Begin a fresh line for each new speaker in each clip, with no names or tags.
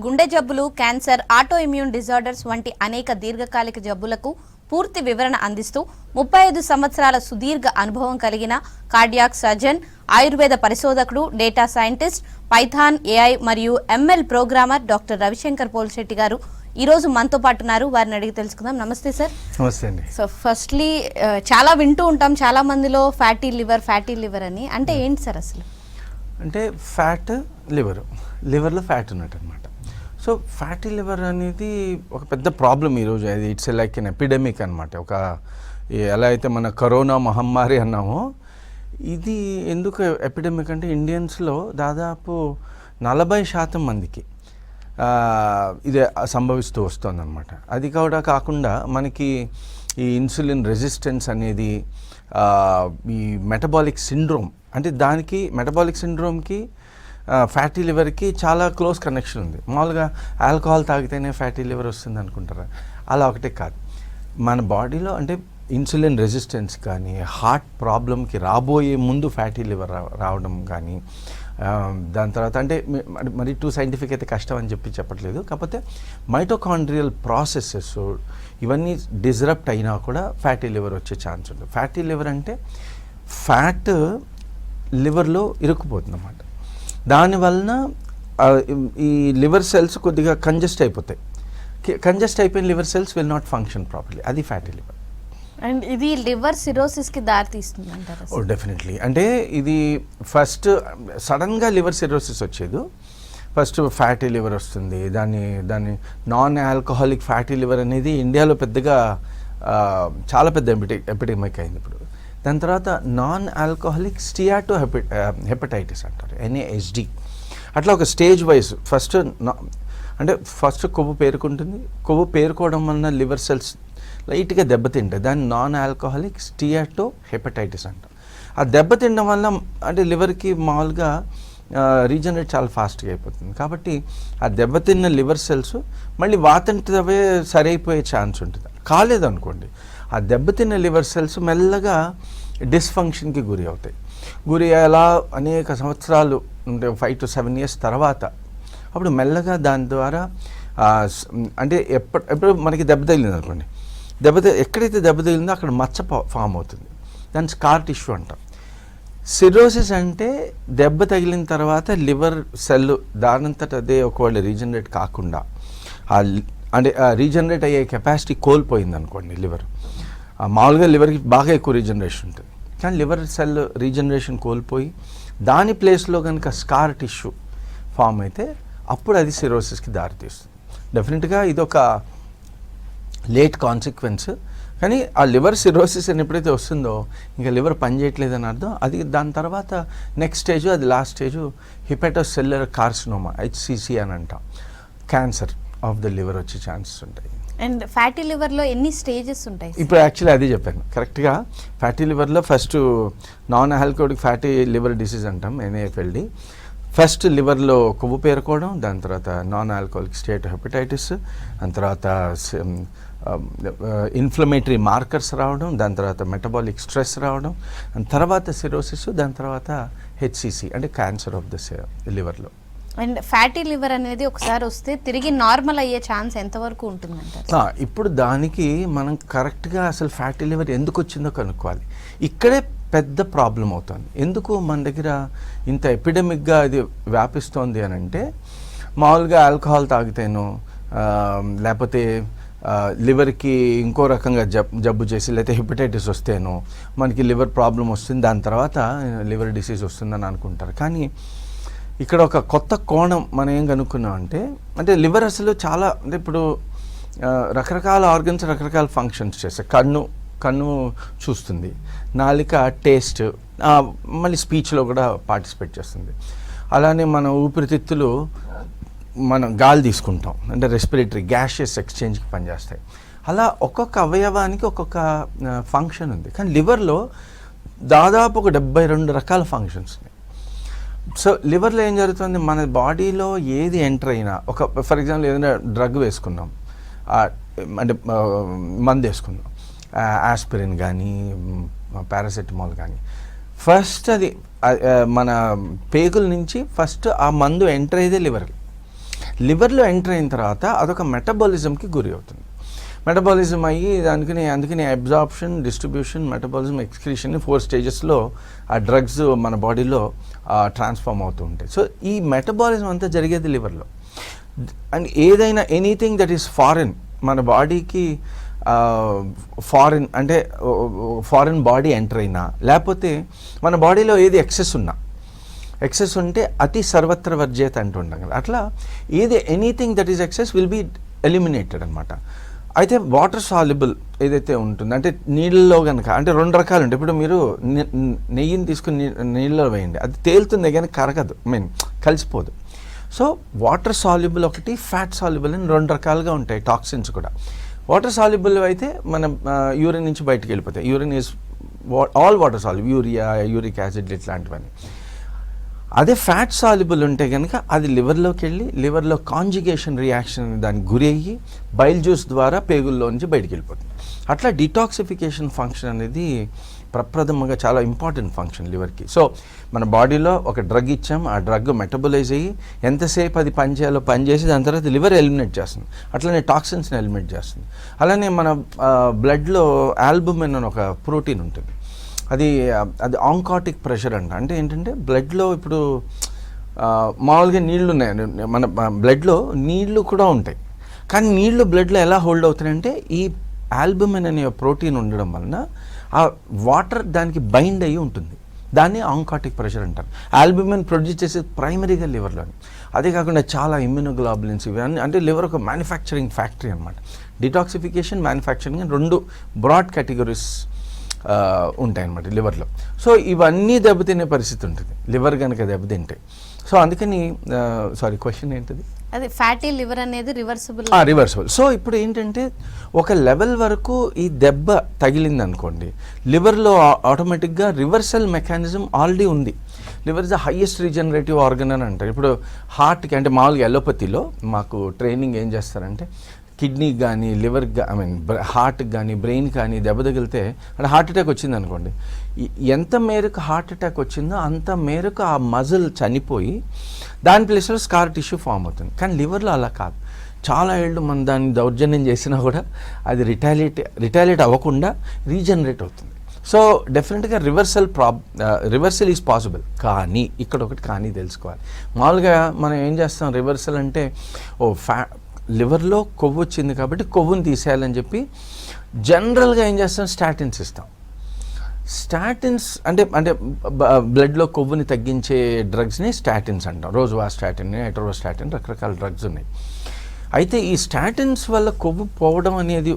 గుండె జబ్బులు, cancer, auto immune disorders వంటి అనేక దీర్ఘకాలిక జబ్బులకు పూర్తి వివరణ అందిస్తూ 35 సంవత్సరాల సుదీర్ఘ అనుభవం కలిగిన కార్డియాక్ సర్జన్, ఆయుర్వేద పరిశోధకుడు, డేటా సైంటిస్ట్, పైథాన్, ఏఐ మరియు ML programmer doctor Ravishankar Polishetty గారు ఈ రోజు మనతో పాటు ఉన్నారు. వారిని అడిగి తెలుసుకుందాం. నమస్తే సార్.
నమస్తే అండి.
సో ఫస్ట్లీ చాలా వింటూ ఉంటాం చాలా మందిలో ఫ్యాటీ లివర్ అని, అంటే ఏంటి సార్ అసలు?
అంటే ఫ్యాట్ లివర్లో ఫ్యాట్ ఉన్నట్టు అనమాట. సో ఫ్యాటీ లివర్ అనేది ఒక పెద్ద ప్రాబ్లం ఈరోజు. అది ఇట్స్ లైక్ ఎన్ ఎపిడమిక్ అనమాట. ఒక ఎలా అయితే మన కరోనా మహమ్మారి అన్నామో, ఇది ఎందుకు ఎపిడమిక్ అంటే ఇండియన్స్లో దాదాపు 40% మందికి ఇది సంభవిస్తూ వస్తుందన్నమాట. అది కూడా కాకుండా మనకి ఈ ఇన్సులిన్ రెసిస్టెన్స్ అనేది, ఈ మెటబాలిక్ సిండ్రోమ్, అంటే దానికి మెటబాలిక్ సిండ్రోమ్కి ఫ్యాటీ లివర్కి చాలా క్లోజ్ కనెక్షన్ ఉంది. మామూలుగా ఆల్కహాల్ తాగితేనే ఫ్యాటీ లివర్ వస్తుంది అనుకుంటారా? అలా ఒకటే కాదు. మన బాడీలో అంటే ఇన్సులిన్ రెసిస్టెన్స్ కానీ, హార్ట్ ప్రాబ్లంకి రాబోయే ముందు ఫ్యాటీ లివర్ రావడం కానీ, దాని తర్వాత అంటే మరి టూ సైంటిఫిక్ అయితే కష్టం అని చెప్పట్లేదు. కాకపోతే మైటోకాండ్రియల్ ప్రాసెసెస్ ఇవన్నీ డిస్రప్ట్ అయినా కూడా ఫ్యాటీ లివర్ వచ్చే ఛాన్స్ ఉంటుంది. ఫ్యాటీ లివర్ అంటే ఫ్యాట్ లివర్లో ఇరుక్కుపోతుంది అన్నమాట. దానివలన ఈ లివర్ సెల్స్ కొద్దిగా కంజెస్ట్ అయిపోతాయి. కంజెస్ట్ అయిపోయిన liver cells will not function properly. అది ఫ్యాటీ లివర్.
అండ్ ఇది లివర్ సిరోసిస్కి దారితీస్తుంది అంటారా?
Oh definitely. అంటే ఇది ఫస్ట్ సడన్గా లివర్ సిరోసిస్ వచ్చేది. ఫస్ట్ ఫ్యాటీ లివర్ వస్తుంది. దాన్ని నాన్ ఆల్కహాలిక్ ఫ్యాటీ లివర్ అనేది ఇండియాలో పెద్దగా చాలా పెద్ద ఎపిడమిక్ అయింది ఇప్పుడు. దాని తర్వాత నాన్ ఆల్కహాలిక్ స్టియాటో హెపటైటిస్ అంటారు, NASD. అట్లా ఒక స్టేజ్ వైజ్ ఫస్ట్ కొవ్వు పేరుకుంటుంది. కొవ్వు పేరుకోవడం వలన లివర్ సెల్స్ లైట్గా దెబ్బతింటాయి. దాన్ని నాన్ ఆల్కహాలిక్ స్టియాటో హెపటైటిస్ అంటాం. ఆ దెబ్బతినడం వల్ల అంటే లివర్కి మామూలుగా రీజనరేట్ చాలా ఫాస్ట్గా అయిపోతుంది. కాబట్టి ఆ దెబ్బతిన్న లివర్ సెల్స్ మళ్ళీ వాతంటివే సరైపోయే ఛాన్స్ ఉంటుంది. కాలేదనుకోండి, ఆ దెబ్బతిన్న లివర్ సెల్స్ మెల్లగా డిస్ఫంక్షన్కి గురి అవుతాయి. గురి అలా అనేక సంవత్సరాలు అంటే 5 to 7 years తర్వాత అప్పుడు మెల్లగా దాని ద్వారా అంటే ఎప్పుడు మనకి దెబ్బ తగిలింది అనుకోండి, ఎక్కడైతే దెబ్బ తగిలిందో అక్కడ మచ్చ ఫామ్ అవుతుంది. దాన్ని స్కార్ టిష్యూ అంటాం. సిరోసిస్ అంటే దెబ్బ తగిలిన తర్వాత లివర్ సెల్ దానంతట అదే ఒకవేళ రీజనరేట్ కాకుండా అంటే రీజనరేట్ అయ్యే కెపాసిటీ కోల్పోయింది అనుకోండి లివర్. మామూలుగా లివర్కి బాగా ఎక్కువ రీజనరేషన్ ఉంటుంది, కానీ లివర్ సెల్ రీజనరేషన్ కోల్పోయి దాని ప్లేస్లో కనుక స్కార్ టిష్యూ ఫామ్ అయితే అప్పుడు అది సిరోసిస్కి దారితీస్తుంది. డెఫినెట్గా ఇదొక లేట్ కాన్సిక్వెన్స్. కానీ ఆ లివర్ సిరోసిస్ అని ఎప్పుడైతే వస్తుందో ఇంకా లివర్ పనిచేయట్లేదని అర్థం. అది దాని తర్వాత నెక్స్ట్ స్టేజ్, అది last stage hepatocellular carcinoma, HCC అని అంటాం. క్యాన్సర్ ఆఫ్ ద లివర్ వచ్చే ఛాన్సెస్ ఉంటాయి.
అండ్ ఫ్యాటీ లివర్లో ఎన్ని స్టేజెస్ ఉంటాయి?
ఇప్పుడు యాక్చువల్లీ అదే చెప్పాను కరెక్ట్గా. ఫ్యాటీ లివర్లో first non alcoholic fatty liver disease అంటాం, NAFLD. ఫస్ట్ లివర్లో కొవ్వు పేరుకోవడం, దాని తర్వాత నాన్ ఆల్కహాలిక్ స్టేట్ హెపటైటిస్, దాని తర్వాత ఇన్ఫ్లమేటరీ మార్కర్స్ రావడం, దాని తర్వాత మెటబాలిక్ స్ట్రెస్ రావడం, దాని తర్వాత సిరోసిస్, దాని తర్వాత HCC అంటే క్యాన్సర్ ఆఫ్ ద లివర్లో.
అండ్ ఫ్యాటీ లివర్ అనేది ఒకసారి వస్తే తిరిగి నార్మల్ అయ్యే ఛాన్స్ ఎంతవరకు ఉంటుందంటారు?
ఇప్పుడు దానికి మనం కరెక్ట్గా అసలు ఫ్యాటీ లివర్ ఎందుకు వచ్చిందో కనుక్కోవాలి. ఇక్కడే పెద్ద ప్రాబ్లం అవుతుంది. ఎందుకు మన దగ్గర ఇంత ఎపిడమిక్గా ఇది వ్యాపిస్తోంది అని అంటే, మామూలుగా ఆల్కహాల్ తాగితేనో లేకపోతే లివర్కి ఇంకో రకంగా జబ్బు చేసి లేకపోతే హెపటైటిస్ వస్తేనో మనకి లివర్ ప్రాబ్లం వస్తుంది, దాని తర్వాత లివర్ డిసీజ్ వస్తుందని అనుకుంటారు. కానీ ఇక్కడ ఒక కొత్త కోణం మనం ఏం కనుక్కున్నాం అంటే లివర్ అసలు చాలా అంటే ఇప్పుడు రకరకాల ఆర్గన్స్ రకరకాల ఫంక్షన్స్ చేస్తాయి. కన్ను చూస్తుంది, నాలిక టేస్ట్, మళ్ళీ స్పీచ్లో కూడా పార్టిసిపేట్ చేస్తుంది. అలానే మన ఊపిరితిత్తులు మనం గాలి తీసుకుంటాం, అంటే రెస్పిరేటరీ గ్యాషియస్ ఎక్స్చేంజ్కి పనిచేస్తాయి. అలా ఒక్కొక్క అవయవానికి ఒక్కొక్క ఫంక్షన్ ఉంది. కానీ లివర్లో దాదాపు ఒక 72 రకాల ఫంక్షన్స్ ఉన్నాయి. సో లివర్లో ఏం జరుగుతుంది, మన బాడీలో ఏది ఎంటర్ అయినా, ఒక ఫర్ ఎగ్జాంపుల్ ఏదైనా డ్రగ్ వేసుకున్నాం, అంటే మందు వేసుకున్నాం, ఆస్పిరిన్ కానీ పారాసెటమాల్ కానీ, ఫస్ట్ అది మన పేగుల నుంచి ఫస్ట్ ఆ మందు ఎంటర్ అయ్యేదే లివర్కి. లివర్లో ఎంటర్ అయిన తర్వాత అదొక మెటబాలిజంకి గురి అవుతుంది. మెటబాలిజం అయ్యి అందుకని అబ్జార్ప్షన్, డిస్ట్రిబ్యూషన్, మెటబాలిజం, ఎక్స్క్రీషన్ 4 స్టేజెస్లో ఆ డ్రగ్స్ మన బాడీలో ట్రాన్స్ఫార్మ్ అవుతూ ఉంటాయి. సో ఈ మెటబాలిజం అంతా జరిగేది లివర్లో. అండ్ ఏదైనా ఎనీథింగ్ దట్ ఈస్ ఫారిన్, మన బాడీకి ఫారిన్ అంటే ఫారిన్ బాడీ ఎంటర్ అయినా, లేకపోతే మన బాడీలో ఏది ఎక్సెస్ ఉంటే అతి సర్వత్ర వర్జ్యత అంటుంటాం కదా, అట్లా ఏది anything that is excess will be eliminated అనమాట. అయితే వాటర్ సాల్యుబుల్ ఏదైతే ఉంటుందో, అంటే నీళ్ళలో కనుక, అంటే 2 రకాలు ఉంటాయి. ఇప్పుడు మీరు నెయ్యిని తీసుకుని నీళ్ళలో వేయండి, అది తేలుతుంది కానీ కరగదు, కలిసిపోదు. సో వాటర్ సాల్యుబుల్ ఒకటి, ఫ్యాట్ సాల్యుబుల్ అని 2 రకాలుగా ఉంటాయి టాక్సిన్స్ కూడా. వాటర్ సాల్యుబుల్ అయితే మన యూరిన్ నుంచి బయటకు వెళ్ళిపోతాయి. Urine is all water soluble, urea, uric acid ఇట్లాంటివన్నీ. అదే ఫ్యాట్ సాల్యుబుల్ ఉంటే కనుక అది లివర్లోకి వెళ్ళి లివర్లో కాంజుగేషన్ రియాక్షన్ దానికి గురి అయ్యి బైల్ జ్యూస్ ద్వారా పేగుల్లో నుంచి బయటికి వెళ్ళిపోతుంది. అట్లా డిటాక్సిఫికేషన్ ఫంక్షన్ అనేది ప్రప్రథమంగా చాలా ఇంపార్టెంట్ ఫంక్షన్ లివర్కి. సో మన బాడీలో ఒక డ్రగ్ ఇచ్చాం, ఆ డ్రగ్ మెటబలైజ్ అయ్యి ఎంతసేపు అది పనిచేసి దాని తర్వాత లివర్ ఎలిమినేట్ చేస్తుంది. అట్లనే టాక్సిన్స్ని ఎలిమినేట్ చేస్తుంది. అలానే మన బ్లడ్లో ఆల్బుమిన్ అని ఒక ప్రోటీన్ ఉంటుంది. అది ఆంకాటిక్ ప్రెషర్ అంటే ఏంటంటే బ్లడ్లో ఇప్పుడు మామూలుగా నీళ్లు ఉన్నాయి, మన బ్లడ్లో నీళ్లు కూడా ఉంటాయి. కానీ నీళ్లు బ్లడ్లో ఎలా హోల్డ్ అవుతాయంటే ఈ ఆల్బుమిన్ అనే ప్రోటీన్ ఉండడం వలన ఆ వాటర్ దానికి బైండ్ అయ్యి ఉంటుంది. దాన్ని ఆంకాటిక్ ప్రెషర్ అంటారు. ఆల్బుమిన్ ప్రొడ్యూస్ చేసేది ప్రైమరీగా లివర్లోని. అదే కాకుండా చాలా ఇమ్యూనోగ్లోబులిన్స్ ఇవన్నీ, అంటే లివర్ ఒక మ్యానుఫ్యాక్చరింగ్ ఫ్యాక్టరీ అనమాట. డిటాక్సిఫికేషన్, మ్యానుఫ్యాక్చరింగ్ అని 2 బ్రాడ్ కేటగిరీస్ ఉంటాయన్నమాట లివర్లో. సో ఇవన్నీ దెబ్బతినే పరిస్థితి ఉంటుంది లివర్ కనుక దెబ్బతింటే. సో అందుకని క్వశ్చన్ ఏంటిది?
అదే ఫ్యాటీ లివర్ అనేది రివర్సిబుల్.
సో ఇప్పుడు ఏంటంటే ఒక లెవెల్ వరకు ఈ దెబ్బ తగిలింది అనుకోండి, లివర్లో ఆటోమేటిక్గా రివర్సల్ మెకానిజం ఆల్రెడీ ఉంది. Liver is the highest regenerative organ అని అంటారు. ఇప్పుడు హార్ట్కి, అంటే మామూలుగా ఎలోపతిలో మాకు ట్రైనింగ్ ఏం చేస్తారంటే కిడ్నీకి కానీ లివర్కి హార్ట్కి కానీ బ్రెయిన్ కానీ దెబ్బ తగిలితే, అంటే హార్ట్ అటాక్ వచ్చింది అనుకోండి, ఎంత మేరకు హార్ట్ అటాక్ వచ్చిందో అంత మేరకు ఆ మజిల్ చనిపోయి దాని ప్లేస్లో స్కార్ టిష్యూ ఫామ్ అవుతుంది. కానీ లివర్లో అలా కాదు. చాలా ఏళ్ళు మనం దాన్ని దౌర్జన్యం చేసినా కూడా అది రిటాలియేట్ అవ్వకుండా రీజనరేట్ అవుతుంది. సో డెఫినెట్గా రివర్సల్ ఈజ్ పాసిబుల్. కానీ ఇక్కడ ఒకటి కానీ తెలుసుకోవాలి. మామూలుగా మనం ఏం చేస్తాం, రివర్సల్ అంటే లివర్లో కొవ్వు వచ్చింది కాబట్టి కొవ్వుని తీసేయాలని చెప్పి జనరల్గా ఏం చేస్తాం, స్టాటిన్స్ ఇస్తాం. స్టాటిన్స్ అంటే బ్లడ్లో కొవ్వుని తగ్గించే డ్రగ్స్ని స్టాటిన్స్ అంటాం. రోజువాస్టాటిన్, ఎటరోస్టాటిన్, రకరకాల డ్రగ్స్ ఉన్నాయి. అయితే ఈ స్టాటిన్స్ వల్ల కొవ్వు పోవడం అనేది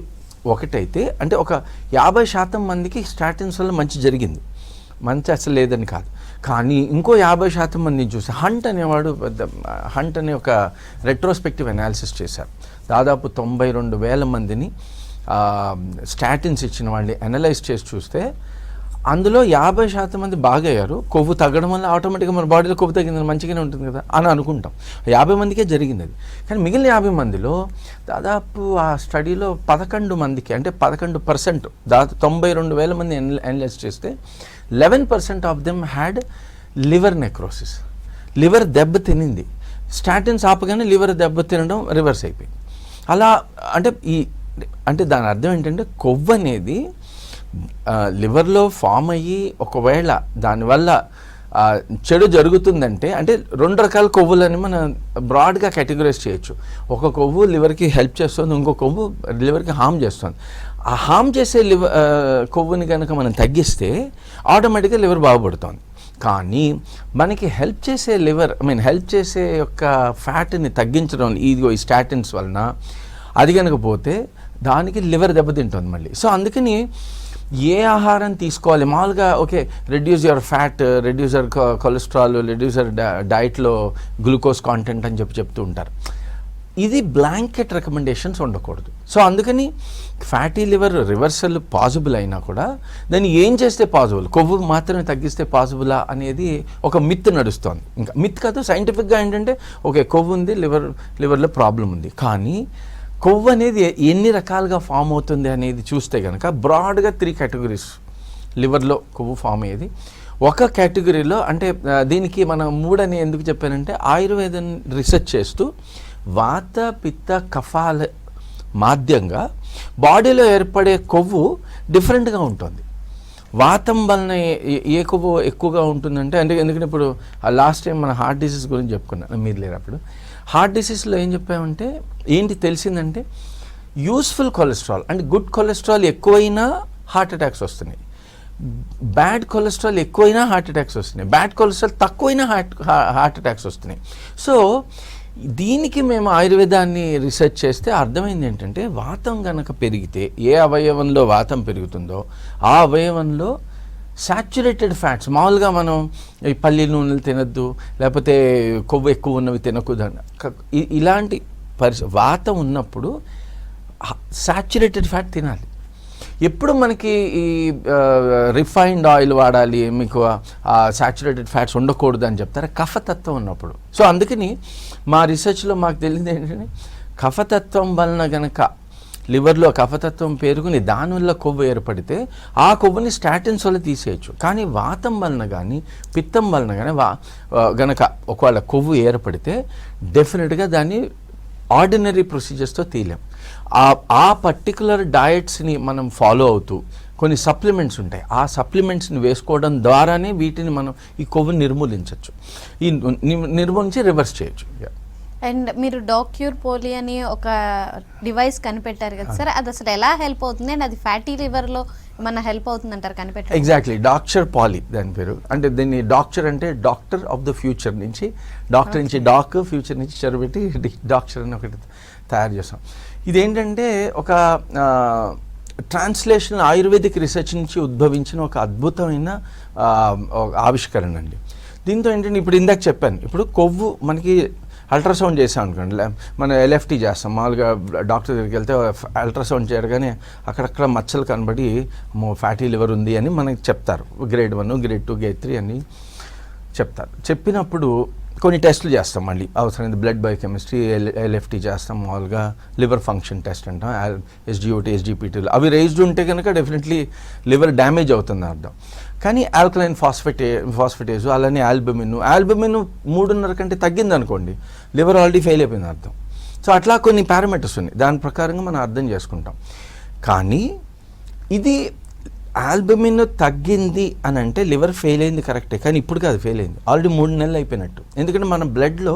ఒకటైతే, అంటే ఒక 50% మందికి స్టాటిన్స్ వల్ల మంచి జరిగింది, మంచి అసలు లేదని కాదు. కానీ ఇంకో 50% మందిని చూసి హంట్ అనే ఒక రెట్రోస్పెక్టివ్ అనాలిసిస్ చేశారు. దాదాపు 92,000 మందిని స్టాటిన్స్ ఇచ్చిన వాళ్ళని అనలైజ్ చేసి చూస్తే అందులో 50% మంది బాగయ్యారు. కొవ్వు తగ్గడం వల్ల ఆటోమేటిక్గా మన బాడీలో కొవ్వు తగ్గింది, మంచిగానే ఉంటుంది కదా అని అనుకుంటాం. 50 మందికే జరిగింది అది. కానీ మిగిలిన 50 మందిలో దాదాపు ఆ స్టడీలో 11 మందికి, అంటే 11%, దాదాపు 92,000 మంది అనలైజ్ చేస్తే 11% of them had liver necrosis. Liver దెబ్బ తినింది. స్టాటిన్స్ ఆపగానే లివర్ దెబ్బ తినడం రివర్స్ అయిపోయింది. అలా అంటే దాని అర్థం ఏంటంటే కొవ్వు అనేది లివర్లో ఫామ్ అయ్యి ఒకవేళ దానివల్ల చెడు జరుగుతుందంటే, అంటే 2 రకాల కొవ్వులని మనం బ్రాడ్గా కేటగరైజ్ చేయొచ్చు. ఒక కొవ్వు లివర్కి హెల్ప్ చేస్తుంది, ఇంకో కొవ్వు లివర్కి హామ్ చేస్తుంది. ఆ హామ్ చేసే కొవ్వుని కనుక మనం తగ్గిస్తే ఆటోమేటిక్గా లివర్ బాగుపడుతుంది. కానీ మనకి హెల్ప్ చేసే హెల్ప్ చేసే యొక్క ఫ్యాట్ని తగ్గించడం ఈ స్టాటిన్స్ వలన అది కనుక పోతే దానికి లివర్ దెబ్బతింటుంది మళ్ళీ. సో అందుకని ఏ ఆహారం తీసుకోవాలి, మామూలుగా okay reduce your fat, reduce your cholesterol, reduce your డైట్లో గ్లూకోజ్ కాంటెంట్ అని చెప్తూ ఉంటారు. ఇది బ్లాంకెట్ రికమెండేషన్స్ ఉండకూడదు. సో అందుకని ఫ్యాటీ లివర్ రివర్సల్ పాసిబుల్ అయినా కూడా దాన్ని ఏం చేస్తే పాసిబుల్, కొవ్వు మాత్రమే తగ్గిస్తే పాసిబులా అనేది ఒక మిత్ నడుస్తోంది. ఇంకా మిత్ కాదు, సైంటిఫిక్గా ఏంటంటే ఓకే కొవ్వు ఉంది, లివర్లో ప్రాబ్లం ఉంది, కానీ కొవ్వు అనేది ఎన్ని రకాలుగా ఫామ్ అవుతుంది అనేది చూస్తే కనుక బ్రాడ్గా 3 కేటగిరీస్ లివర్లో కొవ్వు ఫామ్ అయ్యేది. ఒక కేటగిరీలో, అంటే దీనికి మనం 3 అని ఎందుకు చెప్పానంటే ఆయుర్వేదం రీసెర్చ్ చేస్తూ వాత పిత్త కఫాల మాధ్యంగా బాడీలో ఏర్పడే కొవ్వు డిఫరెంట్గా ఉంటుంది. వాతం వలన ఏ కొవ్వు ఎక్కువగా ఉంటుందంటే ఎందుకంటే ఇప్పుడు లాస్ట్ టైం మన హార్ట్ డిసీజ్ గురించి చెప్పుకున్నాను, మీరు లేరు అప్పుడు. హార్ట్ డిసీజ్లో ఏం చెప్పామంటే ఏంటి తెలిసిందంటే యూస్ఫుల్ కొలెస్ట్రాల్ అంటే గుడ్ కొలెస్ట్రాల్ ఎక్కువైనా హార్ట్ అటాక్స్ వస్తున్నాయి, బ్యాడ్ కొలెస్ట్రాల్ ఎక్కువైనా హార్ట్ అటాక్స్ వస్తున్నాయి, బ్యాడ్ కొలెస్ట్రాల్ తక్కువైనా హార్ట్ అటాక్స్ వస్తున్నాయి. సో దీనికి మేము ఆయుర్వేదాన్ని రీసెర్చ్ చేస్తే అర్థమైంది ఏంటంటే వాతం కనుక పెరిగితే ఏ అవయవంలో వాతం పెరుగుతుందో ఆ అవయవంలో సాచ్యురేటెడ్ ఫ్యాట్స్, మామూలుగా మనం ఈ పల్లి నూనెలు తినద్దు లేకపోతే కొవ్వు ఎక్కువ ఉన్నవి తినకూడదు, ఇలాంటి వాతం ఉన్నప్పుడు సాచ్యురేటెడ్ ఫ్యాట్ తినాలి. ఎప్పుడు మనకి ఈ రిఫైన్డ్ ఆయిల్ వాడాలి, మీకు సాచ్యురేటెడ్ ఫ్యాట్స్ ఉండకూడదు అని చెప్తారు కఫతత్వం ఉన్నప్పుడు. సో అందుకని మా రీసెర్చ్లో మాకు తెలిసింది ఏంటంటే కఫతత్వం వలన గనక లివర్లో కఫతత్వం పెరుగుని దానివల్ల కొవ్వు ఏర్పడితే ఆ కొవ్వుని స్టాటిన్స్ వల్ల తీసేయచ్చు. కానీ వాతం వలన కానీ పిత్తం వలన కానీ గనక ఒకవేళ కొవ్వు ఏర్పడితే డెఫినెట్గా దాన్ని ఆర్డినరీ ప్రొసీజర్స్తో తీయలేం. ఆ పర్టికులర్ డయట్స్ని మనం ఫాలో అవుతూ కొన్ని సప్లిమెంట్స్ ఉంటాయి, ఆ సప్లిమెంట్స్ని వేసుకోవడం ద్వారానే వీటిని మనం ఈ కొవ్వుని నిర్మూలించవచ్చు, ఈ నిర్మూలించి రివర్స్ చేయొచ్చు.
అండ్ మీరు డాక్యూర్ పోలీ అని ఒక డివైస్ కనిపెట్టారు కదా సార్, అది అసలు ఎలా హెల్ప్ అవుతుంది అండ్ అది ఫ్యాటీ లివర్లో ఏమన్నా హెల్ప్ అవుతుంది అంటారు కనిపెట్టారు?
ఎగ్జాక్ట్లీ, డాక్టర్ పాలీ దాని పేరు. అంటే దీన్ని డాక్టర్ అంటే డాక్టర్ ఆఫ్ ద ఫ్యూచర్ నుంచి, డాక్టర్ నుంచి డాక్, ఫ్యూచర్ నుంచి చెరబెట్టి డాక్టర్ అని ఒకటి తయారు చేస్తాం. ఇదేంటంటే ఒక ట్రాన్స్లేషన్ ఆయుర్వేదిక్ రీసెర్చ్ నుంచి ఉద్భవించిన ఒక అద్భుతమైన ఆవిష్కరణ అండి. దీంతో ఏంటంటే ఇప్పుడు ఇందాక చెప్పాను, ఇప్పుడు కొవ్వు మనకి అల్ట్రాసౌండ్ చేసాం అనుకోండి, మనం ఎల్ఎఫ్టీ చేస్తాం మామూలుగా, డాక్టర్ దగ్గరికి వెళ్తే అల్ట్రాసౌండ్ చేయగానే అక్కడక్కడ మచ్చలు కనబడి ఫ్యాటీ లివర్ ఉంది అని మనకి చెప్తారు, గ్రేడ్ 1, గ్రేడ్ 2, గ్రేడ్ 3 అని చెప్తారు. చెప్పినప్పుడు కొన్ని టెస్టులు చేస్తాం, మళ్ళీ అవసరమైంది బ్లడ్ బయోకెమిస్ట్రీ, ఎల్ఎఫ్టీ చేస్తాం, మామూలుగా లివర్ ఫంక్షన్ టెస్ట్ అంటాం, ఎస్జిఓటీ, ఎస్జిపిటీ, అవి రేజ్డ్ ఉంటే కనుక డెఫినెట్లీ లివర్ డ్యామేజ్ అవుతుంది అర్థం. కానీ ఆల్కలైన్ ఫాస్ఫేటేజ్ అలానే ఆల్బుమిన్ 3.5 కంటే తగ్గింది అనుకోండి, లివర్ ఆల్రెడీ ఫెయిల్ అయిపోయింది అర్థం. సో అట్లా కొన్ని పారామీటర్స్ ఉన్నాయి, దాని ప్రకారంగా మనం అర్థం చేసుకుంటాం. కానీ ఇది ఆల్బుమిన్ తగ్గింది అని అంటే లివర్ ఫెయిల్ అయింది కరెక్టే, కానీ ఇప్పుడు కాదు ఫెయిల్ అయింది, ఆల్రెడీ 3 నెలలు అయిపోయినట్టు. ఎందుకంటే మన బ్లడ్లో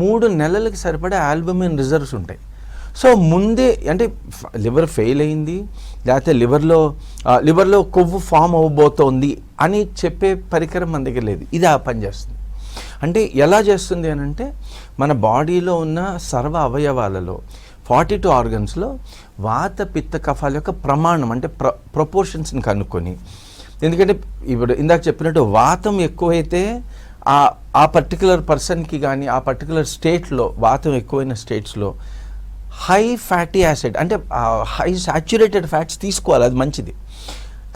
3 నెలలకి సరిపడే ఆల్బుమిన్ రిజర్వ్స్ ఉంటాయి. సో ముందే అంటే లివర్ ఫెయిల్ అయింది లేకపోతే లివర్లో కొవ్వు ఫామ్ అవ్వబోతోంది అని చెప్పే పరికరం మన దగ్గర లేదు, ఇది ఆ పని చేస్తుంది. అంటే ఎలా చేస్తుంది అని అంటే మన బాడీలో ఉన్న సర్వ అవయవాలలో 42 ఆర్గన్స్లో వాత పిత్త కఫాల యొక్క ప్రమాణం అంటే ప్రపోర్షన్స్ని కనుక్కొని, ఎందుకంటే ఇప్పుడు ఇందాక చెప్పినట్టు వాతం ఎక్కువైతే ఆ పర్టికులర్ పర్సన్కి కానీ ఆ పర్టికులర్ స్టేట్లో వాతం ఎక్కువైన స్టేట్స్లో హై ఫ్యాటీ యాసిడ్ అంటే హై సాచ్యురేటెడ్ ఫ్యాట్స్ తీసుకోవాలి, అది మంచిది.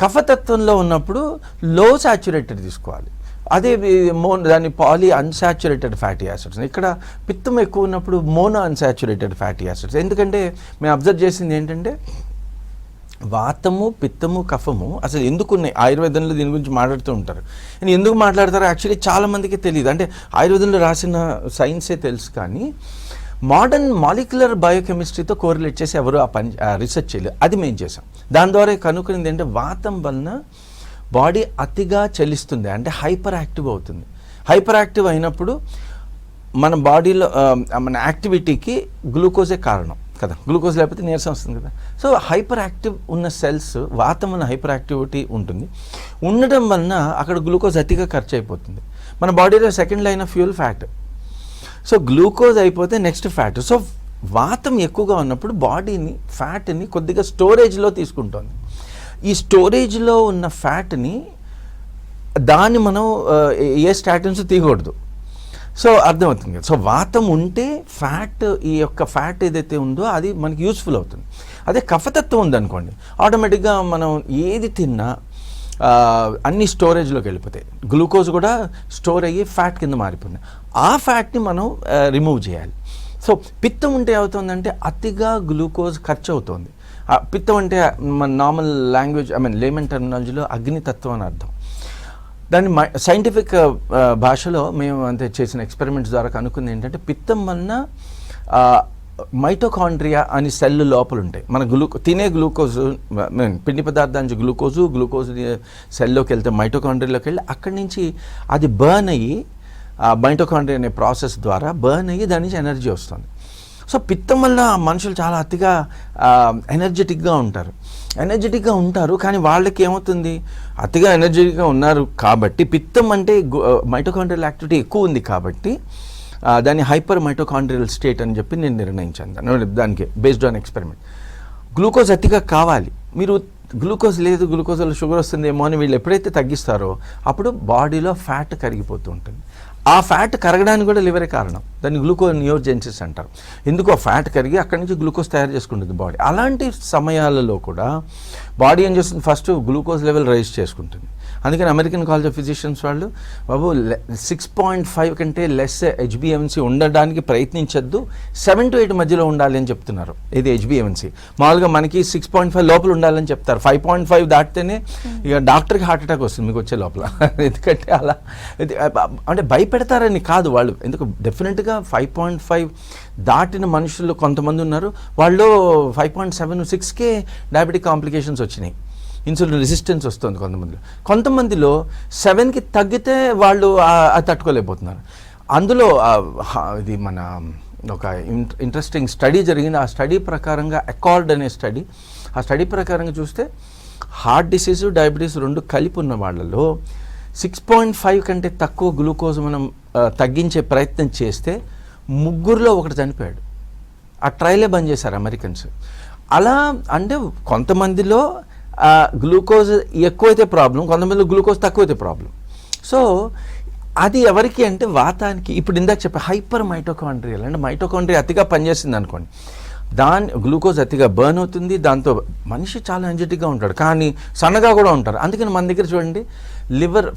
కఫతత్వంలో ఉన్నప్పుడు లో సాచ్యురేటెడ్ తీసుకోవాలి, అదే దాన్ని పాలీ అన్సాచ్యురేటెడ్ ఫ్యాటీ యాసిడ్స్. ఇక్కడ పిత్తం ఎక్కువ ఉన్నప్పుడు మోనో అన్సాచ్యురేటెడ్ ఫ్యాటీ యాసిడ్స్. ఎందుకంటే మేము అబ్జర్వ్ చేసింది ఏంటంటే వాతము పిత్తము కఫము అసలు ఎందుకున్నాయి, ఆయుర్వేదంలో దీని గురించి మాట్లాడుతూ ఉంటారు. నేను ఎందుకు మాట్లాడతారో యాక్చువల్లీ చాలామందికి తెలియదు, అంటే ఆయుర్వేదంలో రాసిన సైన్సే తెలుసు కానీ మోడర్న్ మాలిక్యులర్ బయోకెమిస్ట్రీతో కోరిలేట్ చేసి ఎవరు ఆ పని రీసెర్చ్ చేయలేదు, అది మేము చేసాం. దాని ద్వారా కనుక్కునేది ఏంటంటే వాతం వలన బాడీ అతిగా చలిస్తుంది, అంటే హైపర్ యాక్టివ్ అవుతుంది. హైపర్ యాక్టివ్ అయినప్పుడు మన బాడీలో మన యాక్టివిటీకి గ్లూకోజే కారణం కదా, గ్లూకోజ్ లేకపోతే నీరసం వస్తుంది కదా. సో హైపర్ యాక్టివ్ ఉన్న సెల్స్ వాతం వలన హైపర్ యాక్టివిటీ ఉండడం వలన అక్కడ గ్లూకోజ్ అతిగా ఖర్చు అయిపోతుంది. మన బాడీలో second line of fuel fat. So glucose అయిపోతే నెక్స్ట్ ఫ్యాట్. సో వాతం ఎక్కువగా ఉన్నప్పుడు బాడీని ఫ్యాట్ని కొద్దిగా స్టోరేజ్లో తీసుకుంటుంది. ఈ స్టోరేజ్లో ఉన్న ఫ్యాట్ని దాన్ని మనం ఏ స్టాటిన్స్ తీయకూడదు. సో అర్థమవుతుంది కదా. సో వాతం ఉంటే ఈ యొక్క ఫ్యాట్ ఏదైతే ఉందో అది మనకి యూస్ఫుల్ అవుతుంది. అదే కఫతత్వం ఉందనుకోండి, ఆటోమేటిక్గా మనం ఏది తిన్నా అన్ని స్టోరేజ్లోకి వెళ్ళిపోతాయి, గ్లూకోజ్ కూడా స్టోర్ అయ్యి ఫ్యాట్ కింద మారిపోయింది. ఆ ఫ్యాట్ని మనం రిమూవ్ చేయాలి. సో పిత్తం ఉంటే ఏమవుతుందంటే అతిగా గ్లూకోజ్ ఖర్చు అవుతుంది. పిత్తం అంటే మన నార్మల్ లాంగ్వేజ్ లేమన్ టర్మినాలజీలో అగ్నితత్వం అని అర్థం. దాన్ని సైంటిఫిక్ భాషలో మేము అంతే చేసిన ఎక్స్పెరిమెంట్స్ ద్వారా కనుక్కుంది ఏంటంటే పిత్తం వలన మైటోకాండ్రియా అని సెల్ లోపల ఉంటాయి. మన తినే గ్లూకోజు, పిండి పదార్థాల నుంచి గ్లూకోజ్ సెల్లోకి వెళ్తే మైటోకాండ్రియాలోకి వెళ్ళి అక్కడి నుంచి అది బర్న్ అయ్యి మైటోకాండ్రియా అనే ప్రాసెస్ ద్వారా బర్న్ అయ్యి దాని నుంచి ఎనర్జీ వస్తుంది. సో పిత్తం వల్ల మనుషులు చాలా అతిగా ఎనర్జెటిక్గా ఉంటారు. కానీ వాళ్ళకి ఏమవుతుంది, అతిగా ఎనర్జెటిక్గా ఉన్నారు కాబట్టి పిత్తం అంటే మైటోకాండ్రియల్ యాక్టివిటీ ఎక్కువ ఉంది కాబట్టి దాన్ని హైపర్ మైటోకాండ్రియల్ స్టేట్ అని చెప్పి నేను నిర్ణయించాను. దానికి బేస్డ్ ఆన్ ఎక్స్పెరిమెంట్. గ్లూకోజ్ అతిగా కావాలి, మీరు గ్లూకోజ్ లేదు, గ్లూకోజ్ వల్ల షుగర్ వస్తుందేమో అని వీళ్ళు ఎప్పుడైతే తగ్గిస్తారో అప్పుడు బాడీలో ఫ్యాట్ కరిగిపోతూ ఉంటుంది. ఆ ఫ్యాట్ కరగడానికి కూడా లివరే కారణం. దాన్ని గ్లూకోనియోజెన్సిస్ అంటారు. ఎందుకు ఆ ఫ్యాట్ కరిగి అక్కడి నుంచి గ్లూకోజ్ తయారు చేసుకుంటుంది బాడీ. అలాంటి సమయాలలో కూడా బాడీ ఏం చేస్తుంది, ఫస్ట్ గ్లూకోజ్ లెవెల్ రైజ్ చేసుకుంటుంది. అందుకని అమెరికన్ కాలేజ్ ఆఫ్ ఫిజిషియన్స్ వాళ్ళు బాబు 6.5 కంటే లెస్ హెచ్బిఎంసీ ఉండడానికి ప్రయత్నించద్దు, 7 to 8 మధ్యలో ఉండాలి అని చెప్తున్నారు. ఇది హెచ్బిఎంసీ. మామూలుగా మనకి 6.5 లోపల ఉండాలని చెప్తారు. 5.5 దాటితేనే ఇక డాక్టర్కి హార్ట్ అటాక్ వస్తుంది మీకు వచ్చే లోపల. ఎందుకంటే అలా అంటే భయపెడతారని కాదు వాళ్ళు. ఎందుకు డెఫినెట్గా 5.5 దాటిన మనుషులు కొంతమంది ఉన్నారు, వాళ్ళు 5.7, 6కే డయాబెటిక్ కాంప్లికేషన్స్ వచ్చినాయి. ఇన్సులిన్ రెసిస్టెన్స్ వస్తుంది కొంతమందిలో 7కి తగ్గితే వాళ్ళు అది తట్టుకోలేకపోతున్నారు. అందులో ఇది మన ఒక ఇంట్రెస్టింగ్ స్టడీ జరిగింది. ఆ స్టడీ ప్రకారంగా అకార్డ్ అనే స్టడీ, ఆ స్టడీ ప్రకారంగా చూస్తే హార్ట్ డిసీజ్, డయాబెటీస్ 2 కలిపి ఉన్న వాళ్ళలో 6.5 కంటే తక్కువ గ్లూకోజ్ మనం తగ్గించే ప్రయత్నం చేస్తే 3లో 1 చనిపోయాడు. ఆ ట్రయలే బంద్ చేశారు అమెరికన్స్. అలా అంటే కొంతమందిలో గ్లూకోజ్ ఎక్కువైతే ప్రాబ్లం, కొంతమందిలో గ్లూకోజ్ తక్కువైతే ప్రాబ్లం. సో అది ఎవరికి అంటే వాతానికి. ఇప్పుడు ఇందాక చెప్పే హైపర్ మైటోకాండ్రియల్ అంటే మైటోకాండ్రియా అతిగా పనిచేసింది అనుకోండి, గ్లూకోజ్ అతిగా బర్న్ అవుతుంది, దాంతో మనిషి చాలా ఎనర్జెటిక్గా ఉంటాడు కానీ సన్నగా కూడా ఉంటారు. అందుకని మన దగ్గర చూడండి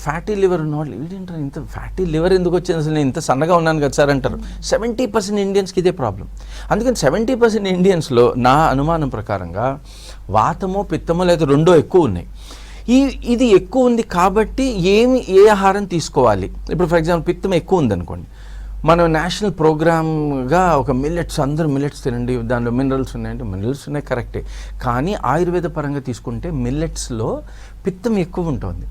ఫ్యాటీ లివర్ ఉన్నవాళ్ళు ఏంటంటారు, ఇంత ఫ్యాటీ లివర్ ఎందుకు వచ్చింది, అసలు నేను ఇంత సన్నగా ఉన్నాను కదా సార్ అంటారు. 70% ఇండియన్స్కి ఇదే ప్రాబ్లం. అందుకని 70% ఇండియన్స్లో నా అనుమానం ప్రకారంగా వాతమో పిత్తమో లేదా 2 ఎక్కువ ఉన్నాయి. ఇది ఎక్కువ ఉంది కాబట్టి ఏ ఆహారం తీసుకోవాలి. ఇప్పుడు ఫర్ ఎగ్జాంపుల్ పిత్తం ఎక్కువ ఉందనుకోండి, మనం నేషనల్ ప్రోగ్రామ్గా ఒక మిల్లెట్స్, అందరూ మిల్లెట్స్ తినండి, దానిలో మినరల్స్ ఉన్నాయంటే మినరల్స్ ఉన్నాయి కరెక్టే, కానీ ఆయుర్వేద పరంగా తీసుకుంటే మిల్లెట్స్లో పిత్తం ఎక్కువ ఉంటుంది.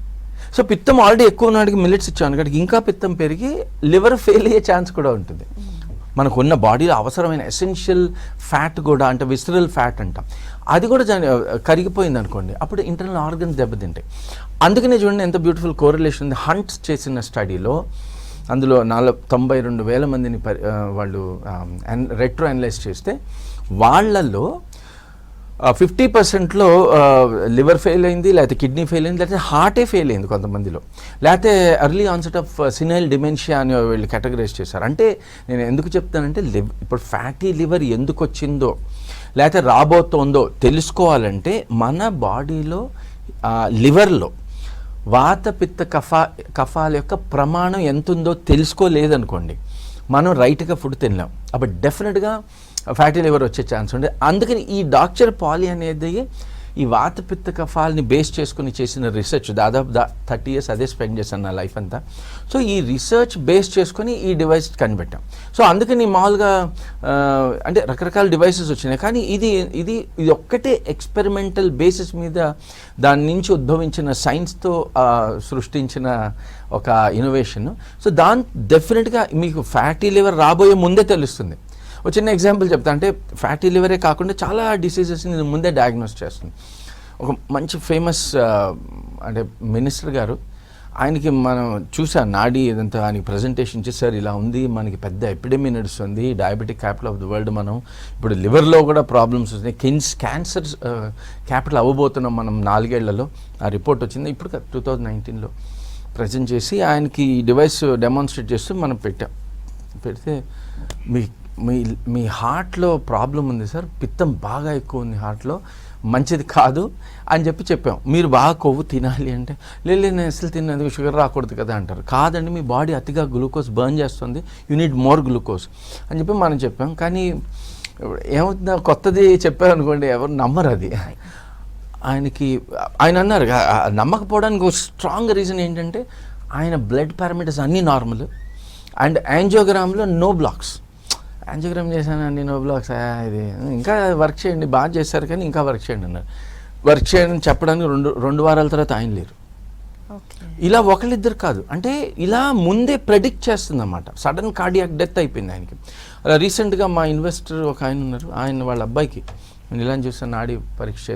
సో పిత్తం ఆల్రెడీ ఎక్కువ ఉన్నవాడికి మిల్లెట్స్ ఇచ్చాను కాబట్టి ఇంకా పిత్తం పెరిగి లివర్ ఫెయిల్ అయ్యే ఛాన్స్ కూడా ఉంటుంది. మనకున్న బాడీలో అవసరమైన ఎసెన్షియల్ ఫ్యాట్ కూడా, అంటే విసరల్ ఫ్యాట్ అంటాం, అది కూడా కరిగిపోయింది అనుకోండి, అప్పుడు ఇంటర్నల్ ఆర్గన్స్ దెబ్బతింటాయి. అందుకనే చూడండి ఎంత బ్యూటిఫుల్ కోరిలేషన్ ఉంది. హంట్స్ చేసిన స్టడీలో అందులో 92,000 మందిని వాళ్ళు రెట్రో అనలైజ్ చేస్తే వాళ్ళల్లో 50%లో లివర్ ఫెయిల్ అయింది, లేకపోతే కిడ్నీ ఫెయిల్ అయింది, లేకపోతే హార్టే ఫెయిల్ అయింది కొంతమందిలో, లేకపోతే early onset of senile dementia అని వీళ్ళు కేటగరైజ్ చేశారు. అంటే నేను ఎందుకు చెప్తానంటే ఇప్పుడు ఫ్యాటీ లివర్ ఎందుకు వచ్చిందో లేకపోతే రాబోతోందో తెలుసుకోవాలంటే మన బాడీలో లివర్లో వాత పిత్త కఫాల యొక్క ప్రమాణం ఎంత ఉందో తెలుసుకోలేదనుకోండి, మనం రైట్గా ఫుడ్ తినలేం, అప్పుడు డెఫినెట్గా ఫ్యాటీ లివర్ వచ్చే ఛాన్స్ ఉండే. అందుకని ఈ డాక్టర్ పాలి అనేది ఈ వాత పిత్త కఫాలని బేస్ చేసుకుని చేసిన రీసెర్చ్, దాదాపు 30 years అదే స్పెండ్ చేశాను నా లైఫ్ అంతా. సో ఈ రీసెర్చ్ బేస్ చేసుకొని ఈ డివైస్ కనిపెట్టాం. సో అందుకని మామూలుగా అంటే రకరకాల డివైసెస్ వచ్చినాయి, కానీ ఇది ఒక్కటే ఎక్స్పెరిమెంటల్ బేసిస్ మీద దాని నుంచి ఉద్భవించిన సైన్స్తో సృష్టించిన ఒక ఇన్నోవేషన్. సో డెఫినెట్గా మీకు ఫ్యాటీ లివర్ రాబోయే ముందే తెలుస్తుంది. ఒక చిన్న ఎగ్జాంపుల్ చెప్తా, అంటే ఫ్యాటీ లివరే కాకుండా చాలా డిసీజెస్ని ముందే డయాగ్నోస్ చేస్తుంది. ఒక మంచి ఫేమస్ అంటే మినిస్టర్ గారు, ఆయనకి మనం చూసాం నాడీ ఇదంతా ఆయనకి ప్రజెంటేషన్ చేశారు, ఇలా ఉంది మనకి పెద్ద ఎపిడెమీ నడుస్తుంది, diabetic capital of the world, మనం ఇప్పుడు లివర్లో కూడా ప్రాబ్లమ్స్ వస్తున్నాయి, క్యాన్సర్ క్యాపిటల్ అవ్వబోతున్నాం మనం 4 ఏళ్లలో. ఆ రిపోర్ట్ వచ్చింది ఇప్పుడు 2019లో ప్రజెంట్ చేసి ఆయనకి ఈ డివైస్ డెమాన్స్ట్రేట్ చేస్తూ మనం పెడితే మీ హార్ట్లో ప్రాబ్లం ఉంది సార్, పిత్తం బాగా ఎక్కువ ఉంది హార్ట్లో, మంచిది కాదు అని చెప్పాం. మీరు బాగా కొవ్వు తినాలి అంటే లేదు నేను అసలు తిన్నందుకు షుగర్ రాకూడదు కదా అంటారు. కాదండి, మీ బాడీ అతిగా గ్లూకోజ్ బర్న్ చేస్తుంది, యూ నీడ్ మోర్ గ్లూకోజ్ అని చెప్పి మనం చెప్పాం. కానీ ఏమవుతుందో కొత్తది చెప్పారనుకోండి ఎవరు నమ్మరు. అది ఆయన అన్నారు. నమ్మకపోవడానికి ఒక స్ట్రాంగ్ రీజన్ ఏంటంటే ఆయన బ్లడ్ పారామీటర్స్ అన్నీ నార్మల్ అండ్ యాంజియోగ్రామ్లో నో బ్లాక్స్. యాంజియోగ్రామ్ చేశానండి, నో బ్లాక్స్. ఇది ఇంకా వర్క్ చేయండి, బాగా చేశారు కానీ ఇంకా వర్క్ చేయండి అన్నారు. వర్క్ చేయండి అని చెప్పడానికి రెండు వారాల తర్వాత ఆయన లేరు. ఇలా ఒకళ్ళిద్దరు కాదు, అంటే ఇలా ముందే ప్రెడిక్ట్ చేస్తుంది అన్నమాట. సడన్ కార్డియాక్ డెత్ అయిపోయింది ఆయనకి. అలా రీసెంట్గా మా ఇన్వెస్టర్ ఒక ఆయన ఉన్నారు, ఆయన వాళ్ళ అబ్బాయికి నేను ఇలా చూసాను, నాడి పరీక్ష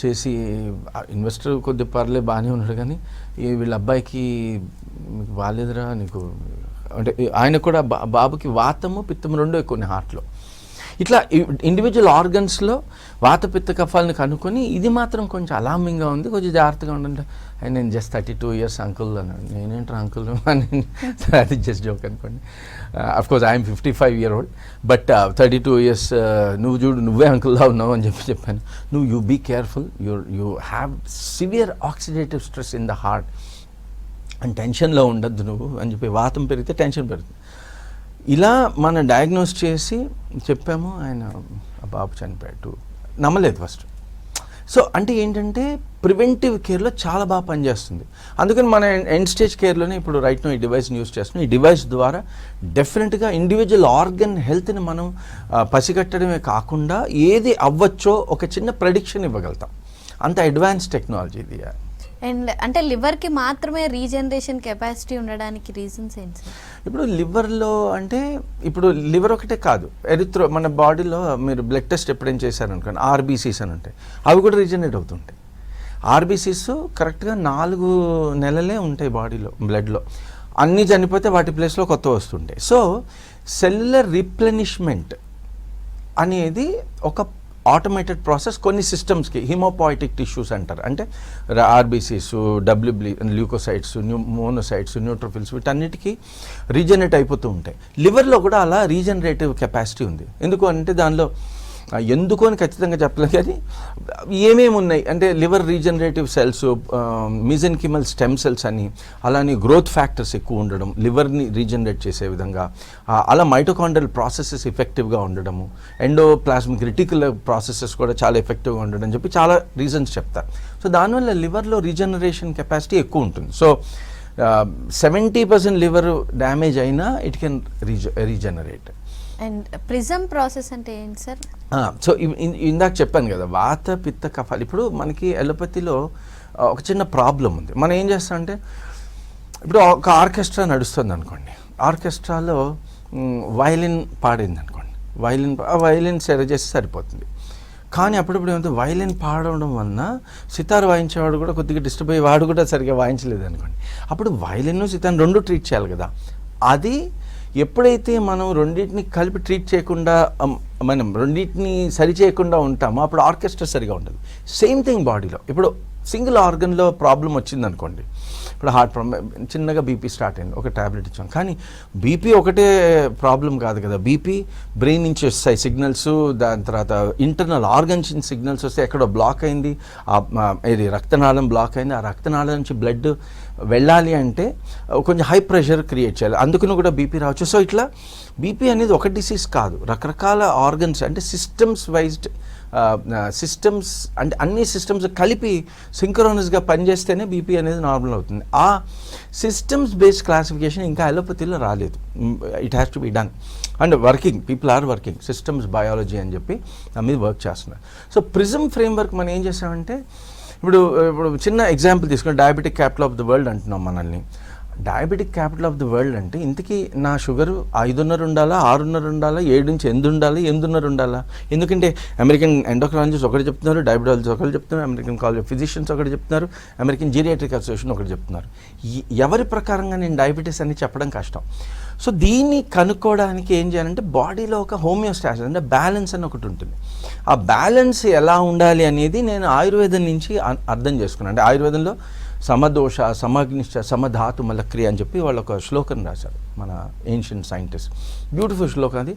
చేసి ఇన్వెస్టర్ కొద్దిగా పర్లేదు బాగానే ఉన్నాడు, కానీ వీళ్ళ అబ్బాయికి మీకు బాగాలేదురా నీకు అంటే ఆయన కూడా బాబుకి వాతము పిత్తము రెండో ఎక్కువ హార్ట్లో. ఇట్లా ఇండివిజువల్ ఆర్గన్స్లో వాత పిత్త కఫాలను కనుక్కొని ఇది మాత్రం కొంచెం అలార్మింగ్గా ఉంది, కొంచెం జాగ్రత్తగా ఉండండి. నేను జస్ట్ 32 years అంకుల్ అన్నాడు. నేనేంట్రా అంకుల్ అని, అది జస్ట్ జోక్ అనుకోండి. Of course I'm 55 year old, but 32 years నువ్వు చూడు నువ్వే అంకుల్లా ఉన్నావు అని చెప్పాను. You be careful, you have severe oxidative stress in the heart and టెన్షన్లో ఉండద్దు నువ్వు అని చెప్పి. వాతం పెరిగితే టెన్షన్ పెరుగుతుంది. ఇలా మనం డయాగ్నోస్ చేసి చెప్పాము. ఆయన బాబు చనిపోయాడు, నమ్మలేదు ఫస్ట్. సో అంటే ఏంటంటే ప్రివెంటివ్ కేర్లో చాలా బాగా పనిచేస్తుంది. అందుకని మన ఎండ్ స్టేజ్ కేర్లోనే ఇప్పుడు రైట్ నో ఈ డివైస్ని యూస్ చేస్తున్నాం. ఈ డివైస్ ద్వారా డెఫినెట్గా ఇండివిజువల్ ఆర్గన్ హెల్త్ని మనం పసిగట్టడమే కాకుండా ఏది అవ్వచ్చో ఒక చిన్న ప్రెడిక్షన్ ఇవ్వగలుగుతాం. అంత అడ్వాన్స్ టెక్నాలజీ ఇది.
అండ్ అంటే లివర్కి మాత్రమే రీజనరేషన్ కెపాసిటీ ఉండడానికి రీజన్స్ ఏంటి సార్?
ఇప్పుడు లివర్లో అంటే ఇప్పుడు లివర్ ఒకటే కాదు, మన బాడీలో మీరు బ్లడ్ టెస్ట్ ఎప్పుడైనా చేశారనుకోండి, ఆర్బీసీస్ అని ఉంటాయి, అవి కూడా రీజనరేట్ అవుతుంటాయి. ఆర్బీసీస్ కరెక్ట్గా 4 నెలలే ఉంటాయి బాడీలో, బ్లడ్లో. అన్నీ చనిపోతే వాటి ప్లేస్లో కొత్త వస్తుంటాయి. సో సెల్యులర్ రిప్లెనిష్మెంట్ అనేది ఒక ఆటోమేటెడ్ ప్రాసెస్ కొన్ని సిస్టమ్స్కి. హిమోపాయిటిక్ టిష్యూస్ అంటారు, అంటే ఆర్బీసీస్, ల్యూకోసైట్స్, మోనోసైట్స్, న్యూట్రోఫిల్స్, వీటన్నిటికీ రీజనరేట్ అయిపోతూ ఉంటాయి. లివర్లో కూడా అలా రీజనరేటివ్ కెపాసిటీ ఉంది. ఎందుకు అంటే దానిలో ఎందుకు అని ఖచ్చితంగా చెప్పలేదు, కానీ ఏమేమి ఉన్నాయి అంటే liver regenerative cells, mesenchymal stem cells అని, అలానే గ్రోత్ ఫ్యాక్టర్స్ ఎక్కువ ఉండడం లివర్ని రీజనరేట్ చేసే విధంగా, అలా మైటోకాండ్రియల్ ప్రాసెసెస్ ఎఫెక్టివ్గా ఉండడము, ఎండోప్లాస్మిక్ రెటిక్యులర్ ప్రాసెసెస్ కూడా చాలా ఎఫెక్టివ్గా ఉండడం చెప్పి చాలా రీజన్స్ చెప్తారు. సో దానివల్ల లివర్లో రీజనరేషన్ కెపాసిటీ ఎక్కువ ఉంటుంది. సో 70% లివర్ డ్యామేజ్ అయినా it can regenerate.
And prism process అంటే ఏంటి సార్?
సో ఇందాక చెప్పాను కదా, వాత పిత్త కఫాలు. ఇప్పుడు మనకి ఎలోపతిలో ఒక చిన్న ప్రాబ్లం ఉంది. మనం ఏం చేస్తామంటే, ఇప్పుడు ఒక ఆర్కెస్ట్రా నడుస్తుంది అనుకోండి, ఆర్కెస్ట్రాలో వయలిన్ పాడింది అనుకోండి, వయలిన్ సరి చేస్తే సరిపోతుంది. కానీ అప్పుడప్పుడు ఏమవుతుంది, వయలిన్ పాడడం వలన సితార్ వాయించేవాడు కూడా కొద్దిగా డిస్టర్బ్ అయ్యి వాడు కూడా సరిగ్గా వాయించలేదు అనుకోండి. అప్పుడు వయలిన్ సితార్ రెండు ట్రీట్ చేయాలి కదా. అది ఎప్పుడైతే మనం రెండింటిని కలిపి ట్రీట్ చేయకుండా, మనం రెండింటిని సరి చేయకుండా ఉంటామో అప్పుడు ఆర్కెస్ట్రా సరిగా ఉండదు. సేమ్ థింగ్ బాడీలో. ఇప్పుడు సింగిల్ ఆర్గన్లో ప్రాబ్లం వచ్చింది అనుకోండి, ఇప్పుడు హార్ట్ ప్రాబ్లం, చిన్నగా బీపీ స్టార్ట్ అయింది, ఒక ట్యాబ్లెట్ ఇచ్చాం. కానీ బీపీ ఒకటే ప్రాబ్లం కాదు కదా, బీపీ బ్రెయిన్ నుంచి వస్తాయి సిగ్నల్స్, దాని తర్వాత ఇంటర్నల్ ఆర్గన్స్ నుంచి సిగ్నల్స్ వస్తాయి. ఎక్కడో బ్లాక్ అయింది, ఇది రక్తనాళం బ్లాక్ అయింది, ఆ రక్తనాళం నుంచి బ్లడ్ వెళ్ళాలి అంటే కొంచెం హై ప్రెషర్ క్రియేట్ చేయాలి, అందుకని కూడా బీపీ రావచ్చు. సో ఇట్లా బీపీ అనేది ఒక డిసీజ్ కాదు, రకరకాల ఆర్గన్స్, అంటే సిస్టమ్స్ వైజ్డ్ సిస్టమ్స్, అంటే అన్ని సిస్టమ్స్ కలిపి సింక్రోనస్గా పనిచేస్తేనే బీపీ అనేది నార్మల్ అవుతుంది. ఆ సిస్టమ్స్ బేస్డ్ క్లాసిఫికేషన్ ఇంకా అలోపతిలో రాలేదు. It has to be done and working, people are working, systems biology అని చెప్పి దాని మీద వర్క్ చేస్తున్నారు. సో ప్రిజం ఫ్రేమ్వర్క్ మనం ఏం చేసామంటే, ఇప్పుడు చిన్న ఎగ్జాంపుల్ తీసుకుని, diabetic capital of the world అంటున్నాం మనల్ని. Diabetic capital of the world అంటే ఇంతకీ నా షుగర్ 5.5 ఉండాలా, 6.5 ఉండాలా, 7 నుంచి 8 ఉండాలి, 8.5 ఉండాలా? ఎందుకంటే అమెరికన్ ఎండోక్రాలజిస్ట్ ఒకటి చెప్తున్నారు, డయాబెటాలజిస్ట్ ఒకటి చెప్తున్నారు, అమెరికన్ కాలేజ్ ఆఫ్ ఫిజిషియన్స్ ఒకటి చెప్తున్నారు, అమెరికన్ జీరియాట్రిక్ అసోసియేషన్ ఒకటి చెప్తున్నారు. ఎవరి ప్రకారంగా నేను డయాబెటీస్ అని చెప్పడం కష్టం. సో దీన్ని కనుక్కోవడానికి ఏం చేయాలంటే, బాడీలో ఒక హోమియోస్టాసిస్ అంటే బ్యాలెన్స్ అని ఒకటి ఉంటుంది. ఆ బ్యాలెన్స్ ఎలా ఉండాలి అనేది నేను ఆయుర్వేదం నుంచి అర్థం చేసుకున్నాను. అంటే ఆయుర్వేదంలో సమదోష, సమగ్నిష్ట, సమధాతు మలక్రియ అని చెప్పి వాళ్ళు ఒక శ్లోకం రాశారు, మన ఏన్షియంట్ సైంటిస్ట్. బ్యూటిఫుల్ శ్లోకం అది,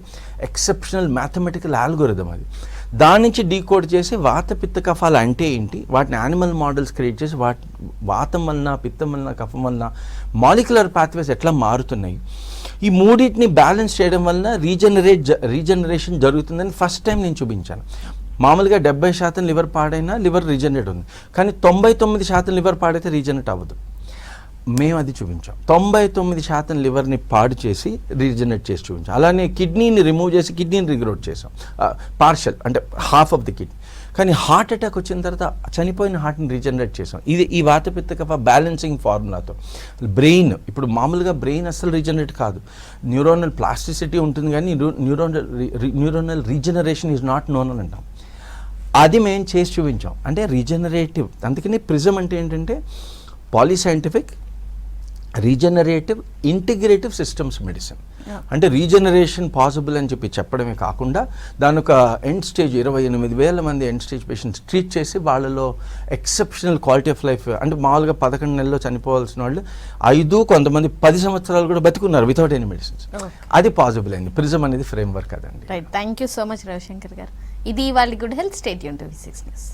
ఎక్సెప్షనల్ మ్యాథమెటికల్ ఆల్గోరిథం అది. దాని నుంచి డీకోడ్ చేసి వాత పిత్త కఫాలు అంటే ఏంటి, వాటిని యానిమల్ మోడల్స్ క్రియేట్ చేసి వాతం వలన, పిత్తం వలన, కఫం వలన మాలిక్యులర్ పాత్వేస్ ఎట్లా మారుతున్నాయి, ఈ మూడింటిని బ్యాలెన్స్ చేయడం వలన రీజనరేషన్ జరుగుతుందని ఫస్ట్ టైం నేను చూపించాను. మామూలుగా 70% లివర్ పాడైనా లివర్ రీజనరేట్ ఉంది, కానీ 99% లివర్ పాడైతే రీజనరేట్ అవ్వదు. మేము అది చూపించాం. 99% లివర్ని పాడు చేసి రీజనరేట్ చేసి చూపించాం. అలానే కిడ్నీని రిమూవ్ చేసి కిడ్నీని రిగ్రోట్ చేసాం, పార్షల్ అంటే హాఫ్ ఆఫ్ ది కిడ్నీ. కానీ హార్ట్ అటాక్ వచ్చిన తర్వాత చనిపోయిన హార్ట్ని రీజనరేట్ చేసాం. ఈ వాతపిత్త కఫ బ్యాలెన్సింగ్ ఫార్ములాతో. బ్రెయిన్ ఇప్పుడు మామూలుగా బ్రెయిన్ అస్సలు రీజనరేట్ కాదు, న్యూరోనల్ ప్లాస్టిసిటీ ఉంటుంది కానీ neuronal regeneration is not known అని అంటాం. అది మేము చేసి చూపించాం, అంటే రీజనరేటివ్. అందుకని ప్రిజం అంటే ఏంటంటే పాలీసైంటిఫిక్ రీజనరేటివ్ ఇంటిగ్రేటివ్ సిస్టమ్స్ మెడిసిన్. అంటే రీజనరేషన్ పాసిబుల్ అని చెప్పడమే కాకుండా దాని ఒక ఎండ్ స్టేజ్ 28,000 మంది ఎండ్ స్టేజ్ పేషెంట్స్ ట్రీట్ చేసి వాళ్ళలో ఎక్సెప్షనల్ క్వాలిటీ ఆఫ్ లైఫ్, అంటే మామూలుగా 11 నెలల్లో చనిపోవాల్సిన వాళ్ళు 5 కొంతమంది 10 సంవత్సరాలు కూడా బతుకున్నారు వితౌట్ ఎనీ మెడిసిన్స్. అది పాసిబుల్ అయింది. ప్రిజం అనేది ఫ్రేమ్ వర్క్ అదండి.
Right, thank you so much Ravishankar గారు. ఇది వాళ్ళ good health. Stay tuned to V6 News.